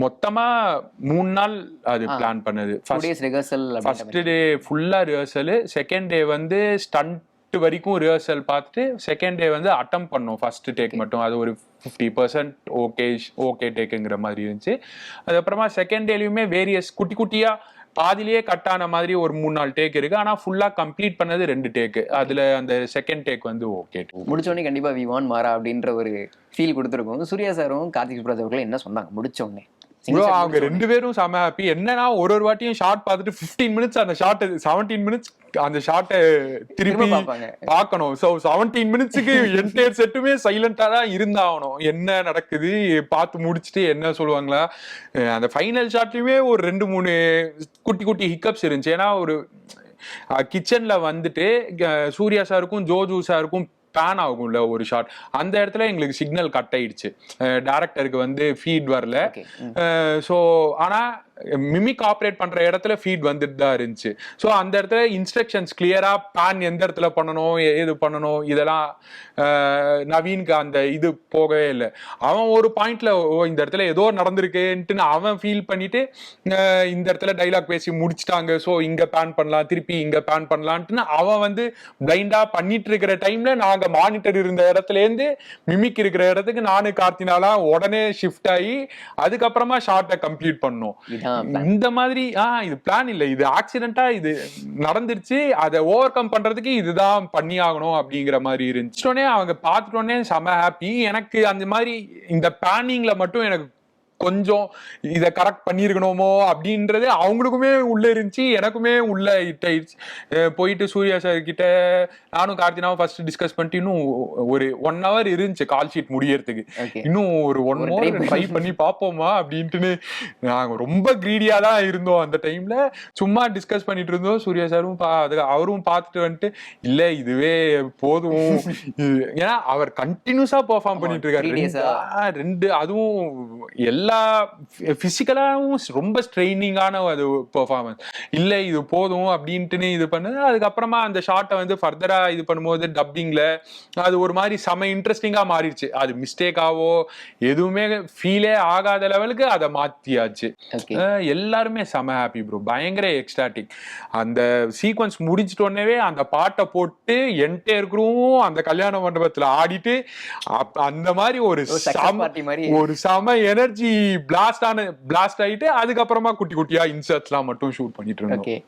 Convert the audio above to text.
மொத்தமா 3 நாள் அது பிளான் பண்ணது. ஃபர்ஸ்ட் டே ஃபுல்லா ரிஹர்சல், செகண்ட் டே வந்து ஸ்டண்ட் வரைக்கும் ரிஹர்சல் பார்த்துட்டு செகண்ட் டே வந்து அட்டம் பண்ணோம் ஃபர்ஸ்ட் டேக் மட்டும். அது ஒரு 50% ஓகே டேக்குங்கிற மாதிரி இருந்துச்சு. அதுக்கப்புறமா செகண்ட் டேலையுமே வேரியஸ் குட்டி குட்டியா பாதிலேயே கட் ஆன மாதிரி ஒரு 3-4 டேக் இருக்கு. ஆனா ஃபுல்லா கம்ப்ளீட் பண்ணது 2 டேக். அதுல அந்த செகண்ட் டேக் வந்து ஓகே முடிச்சோடனே கண்டிப்பா வி வாண்ட் மாறா அப்படின்ற ஒரு ஃபீல் கொடுத்துருக்கும். சூர்யா சாரும் கார்த்திக் சுப்ராஜ் அவர்களும் என்ன சொன்னாங்க முடிச்சோடனே? அவங்க 2 பேரும் செம ஹாப்பி. என்னன்னா ஒரு வாட்டியும் ஷார்ட் பார்த்துட்டு 15 மினிட்ஸ் அந்த ஷார்ட் 17 மினிட்ஸ் அந்த ஷார்ட்டை திருப்பி பார்க்கணும். ஸோ 17 மினிட்ஸுக்கு என்டையர் செட்டுமே சைலண்டா தான் இருந்தாகணும். என்ன நடக்குது பார்த்து முடிச்சுட்டு என்ன சொல்லுவாங்களா. அந்த ஃபைனல் ஷாட்லயுமே ஒரு 2-3 குட்டி குட்டி ஹிக்கப்ஸ் இருந்துச்சு. ஏன்னா ஒரு கிச்சன்ல வந்துட்டு சூர்யா சாருக்கும் ஜோஜு சாருக்கும் பேன் ஆகும்ல ஒரு ஷாட், அந்த இடத்துல எங்களுக்கு சிக்னல் கட் ஆயிடுச்சு. டைரக்டருக்கு வந்து ஃபீட் வரல. ஸோ ஆனா மிமிக் ஆப்ரேட் பண்ற இடத்துல ஃபீட் வந்துட்டு தான் இருந்துச்சு. ஸோ அந்த இடத்துல இன்ஸ்ட்ரக்ஷன்ஸ் கிளியரா பேன் எந்த இடத்துல பண்ணணும் ஏது பண்ணணும் இதெல்லாம் நவீனுக்கு அந்த இது போகவே இல்லை. அவன் ஒரு பாயிண்ட்ல இந்த இடத்துல ஏதோ நடந்திருக்குன்ட்டு அவன் ஃபீல் பண்ணிட்டு இந்த இடத்துல டைலாக் பேசி முடிச்சுட்டாங்க, ஸோ இங்க பேன் பண்ணலாம் திருப்பி இங்க பேன் பண்ணலான்ட்டு அவன் வந்து பிளைண்டா பண்ணிட்டு இருக்கிற டைம்ல நாங்க மானிட்டர் இருந்த இடத்துல இருந்து மிமிக் இருக்கிற இடத்துக்கு நானு கார்த்தினாலாம் உடனே ஷிஃப்ட் ஆகி அதுக்கப்புறமா ஷார்ட்டை கம்ப்ளீட் பண்ணோம். இந்த மாதிரி இது பிளான் இல்ல, இது ஆக்சிடென்டா இது நடந்துருச்சு, அதை ஓவர் கம் பண்றதுக்கு இதுதான் பண்ணி ஆகணும் அப்படிங்கிற மாதிரி இருந்துச்சு. அவங்க பார்த்துட்டோன்னே செம ஹாப்பி. எனக்கு அந்த மாதிரி இந்த பிளானிங்ல மட்டும் எனக்கு கொஞ்சம் இதை கரெக்ட் பண்ணிருக்கணுமோ அப்படின்றது அவங்களுக்குமே உள்ள இருந்துச்சு, எனக்குமே உள்ள ஹிட் ஆயிடுச்சு. போயிட்டு சூர்யா சார் கிட்ட நானும் கார்த்தினாவும் ஃபர்ஸ்ட் டிஸ்கஸ் பண்ணிட்டு இன்னும் ஒரு 1 hour இருந்துச்சு கால் ஷீட் முடியறதுக்கு. இன்னும் ஒரு 1 more ட்ரை பண்ணி பார்ப்போமா அப்படின்ட்டு நாங்க ரொம்ப கிரீடியா தான் இருந்தோம் அந்த டைம்ல. சும்மா டிஸ்கஸ் பண்ணிட்டு இருந்தோம். சூர்யா சாரும் அவரும் பார்த்துட்டு வந்துட்டு இல்ல இதுவே போதும், ஏன்னா அவர் கண்டினியூஸா பெர்ஃபார்ம் பண்ணிட்டு இருக்காரு. 2 அதுவும் எல்லா பிசிக்கலாவும் ரொம்ப ஸ்ட்ரெயினிங்கான ஒரு பெர்ஃபார்மன்ஸ். இல்ல இது போதும் அப்படின்ட்டு இது பண்ணுது. அதுக்கப்புறமா அந்த ஷார்ட்டை வந்து ஃபர்தரா இது பண்ணும்போது டப்பிங்ல அது ஒரு மாதிரி செம இன்ட்ரெஸ்டிங்கா மாறிடுச்சு. அது மிஸ்டேக்காவோ எதுவுமே ஃபீலே ஆகாத லெவலுக்கு அதை மாத்தியாச்சு. எல்லாருமே செம ஹாப்பி ப்ரோ, பயங்கர எக்ஸ்டாட்டிக். அந்த சீக்வன்ஸ் முடிச்சிட்டோன்னே அந்த பாட்டை போட்டு என்டையர் க்ரூவும் அந்த கல்யாண மண்டபத்துல ஆடிட்டு அந்த மாதிரி ஒரு செம எனர்ஜி பிளாஸ்ட் ஆயிட்டு அதுக்கப்புறமா குட்டி குட்டியா இன்சர்ட்ஸ்லாம் மட்டும் ஷூட் பண்ணிட்டு இருந்தோம்.